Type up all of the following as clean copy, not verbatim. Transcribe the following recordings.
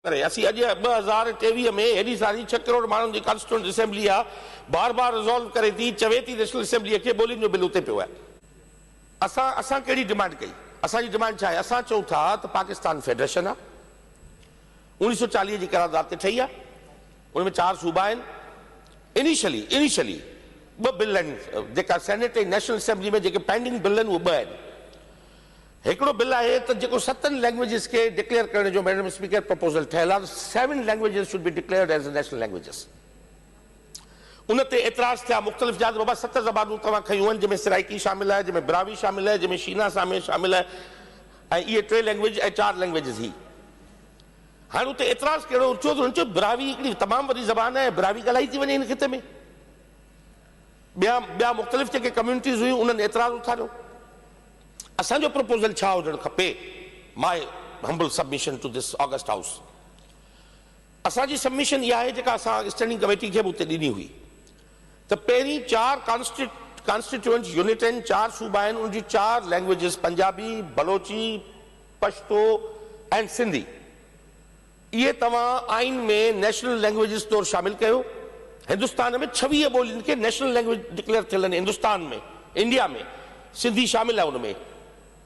असी अॼु 2023 में एडी सारी 6 करोड़ माण्हुनि जी कॉन्स्टिट्यूएंट असेंबली आहे, बार बार रिज़ॉल्व करे थी, चवे थी नेशनल असेंबली खे ॿोलियुनि जो बिल उते पियो आहे। असां कहिड़ी डिमांड कई? असांजी डिमांड छा आहे? असां चऊं था त पाकिस्तान फेडरेशन आहे, 1940 जी करारदाद ते ठही आहे, उनमें 4 सूबा आहिनि। इनिशियली 2 बिल आहिनि जेका सेनेट ऐं नेशनल असेंबली में जेके पेंडिंग बिल आहिनि उहे 2 आहिनि। हिकिड़ो बिल आहे त जेको 7 लैंग्वेजेस खे डिक्लेयर करण जो मैडम स्पीकर प्रपोजल ठहियल आहे, 7 languages should be declared as national languages. उन ते एतराज़ थिया मुख़्तलिफ़ जात, बाबा 7 ज़बानूं तव्हां खयूं आहिनि, जंहिंमें सराइकी शामिल आहे, जंहिंमें ब्रावी शामिल आहे, जंहिंमें शीना शामिल आहे, ऐं इहे 3 लैंग्वेज ऐं 4 लैंग्वेजेस ही। हाणे उते एतराज़ कहिड़ो उथियो त हुन चयो ब्रावी हिकिड़ी तमामु वॾी ज़बान आहे, ब्रावी ॻाल्हाई थी वञे हिन ख़िते में। ॿिया मुख़्तलिफ़ जेके कम्यूनिटीज़ हुयूं उन्हनि एतराज़ उथारियो। असांजो प्रपोजल छा हुजणु खपे? My humble submission to this august house. असांजी सबमिशन इहा आहे जेका असां स्टैंडिंग कमेटी खे बि उते ॾिनी हुई, त पहिरीं 4 कॉन्स्टिट्यूएंट यूनिट आहिनि, 4 सूबा आहिनि, उनजी 4 लैंग्वेजेस पंजाबी, बलोची, पश्तो ऐं सिंधी, इहे तव्हां आइन में नेशनल लैंग्वेजेस तौरु शामिल कयो। हिंदुस्तान में 26 ॿोलियुनि खे नेशनल लैंग्वेज डिक्लेयर थियल आहिनि। हिंदुस्तान में, इंडिया में सिंधी शामिल आहे। उनमें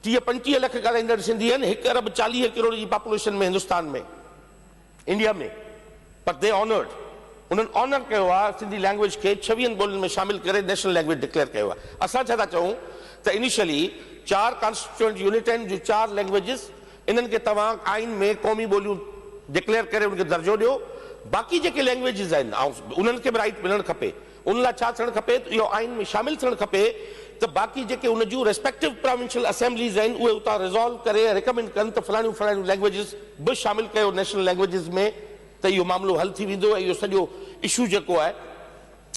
30-35 लख ॻाल्हाईंदड़ सिंधी आहिनि, 1 अरब 40 करोड़ जी पॉपुलेशन में हिंदुस्तान में, इंडिया में। पर दे ऑनर्ड, उन्हनि ऑनर कयो आहे सिंधी लैंग्वेज खे 26 ॿोलियुनि में शामिल करे नेशनल लैंग्वेज डिक्लेयर कयो आहे। असां छा था चऊं त इनिशियली 4 कॉन्स्टिट्यूएंट यूनिट आहिनि जो 4 लैंग्वेजेस, इन्हनि खे तव्हां आइन में क़ौमी ॿोलियूं डिक्लेयर करे उनखे दर्जो ॾियो। बाक़ी जेके लैंग्वेजेस आहिनि ऐं उन्हनि खे बि राइट मिलणु खपे। उन लाइ छा थियणु खपे त इहो आइन में शामिल थियणु खपे त बाक़ी जेके उन जूं रेस्पेक्टिव प्रोविंशियल असेंबलीज़ आहिनि उहे उतां रिज़ॉल्व करे रिकमेंड कनि त फलाणियूं लैंग्वेजेस बि शामिल कयो नेशनल लैंग्वेजेस में, त इहो मामिलो हल थी वेंदो ऐं इहो सॼो इशू जेको आहे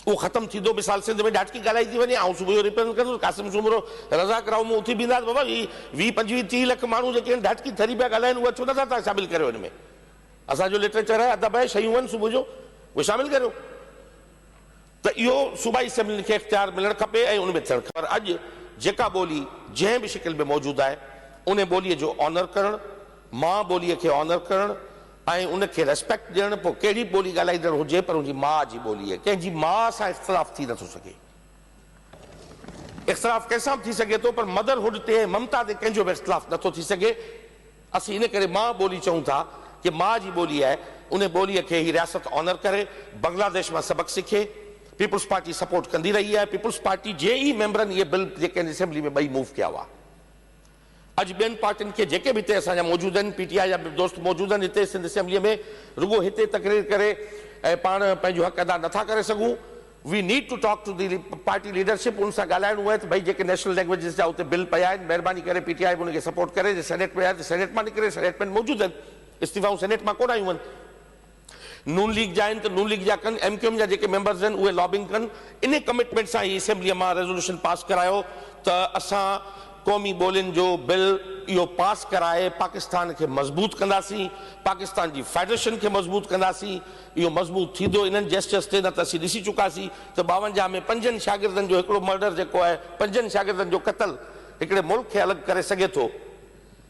उहो ख़तमु थींदो। मिसाल सिंध में ढाटकी ॻाल्हाई थी वञे, ऐं सुबुह जो रिप्रेज़ेंट कंदुसि कासिम सूमरो रज़ाक राव में उथी बीहंदासीं, बाबा 20-25-30 लख माण्हू जेके आहिनि ढाटकी थरी पिया ॻाल्हाइनि, उहे छो नथा तव्हां शामिल करियो हिन में? असांजो लिटरेचर आहे, अदब आहे, शयूं आहिनि सुबुह जो, उहे शामिल करियो। त इहो सूबाई असेंबली खे इख़्तियार मिलणु खपे ऐं उन में थियणु खपे। अॼु जेका ॿोली जंहिं बि शिकिल में मौजूदु आहे उन ॿोलीअ जो ऑनर करणु, माउ ॿोलीअ खे ऑनर करणु ऐं उनखे रेस्पेक्ट ॾियणु। पोइ कहिड़ी ॿोली ॻाल्हाईंदड़ हुजे, पर उनजी माउ जी ॿोली आहे। कंहिंजी माउ सां इख़्तिलाफ़ थी नथो सघे। इख़्तिलाफ़ कंहिंसां बि थी सघे थो, पर मदरहुड ते ममता ते कंहिंजो बि इख़्तिलाफ़ नथो थी सघे। असीं इन करे माउ ॿोली चऊं था कि माउ जी ॿोली आहे, उन ॿोलीअ खे ही रियासत ऑनर करे, बांग्लादेश मां सबक़ सिखे। पीपुल्स पार्टी सपोर्ट कंदी रही आहे। पीपुल्स पार्टी जे ई मेंबरनि इहे बिल जेके असेंबली में 2 मूव कया हुआ। अॼु ॿियनि पार्टियुनि खे जेके बि हिते असांजा मौजूदु आहिनि, PTI जा बि दोस्त मौजूदु आहिनि हिते सिंध असेंबलीअ में, रुगो हिते तकरीर करे ऐं पाण पंहिंजो हक़ अदा नथा करे सघूं। We need to talk to the party leadership. उन सां ॻाल्हाइणो आहे त भई जेके नेशनल लैंग्वेजेस जा उते बिल पिया आहिनि, महिरबानी करे PTI बि उनखे सपोर्ट करे। सेनेट में आहे त सेनेट मां निकिरे, सेनेट में मौजूदु आहिनि, इस्तीफ़ाऊं सेनेट मां कोन आयूं आहिनि। नून लीग जा आहिनि त नून लीग जा कनि, MQM जा जेके मेंबर्स आहिनि उहे लॉबिंग कनि। इन कमिटमेंट सां ही असेंबलीअ मां रेज़ोल्यूशन पास करायो त असां क़ौमी ॿोलियुनि जो बिल इहो पास कराए पाकिस्तान खे मज़बूत कंदासीं, पाकिस्तान जी फेडरेशन खे मज़बूत कंदासीं। इहो मज़बूत थींदो इन्हनि जेस्चर्स ते। न त असीं ॾिसी चुकासीं त 52 में 5 शागिर्दनि जो हिकिड़ो मर्डर जेको आहे, 5 शागिर्दनि जो क़त्ल हिकिड़े मुल्क खे अलॻि करे सघे थो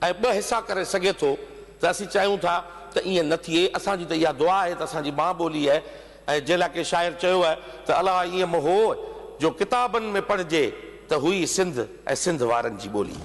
ऐं 2 हिसा करे सघे थो। त असीं चाहियूं था त ईअं न थिए। असांजी त इहा दुआ आहे त असांजी माउ ॿोली आहे। ऐं जंहिं लाइ के शाइर चयो आहे त अला ईअं मोहो जो किताबनि में पढ़िजे त हुई सिंध ऐं सिंध वारनि जी ॿोली।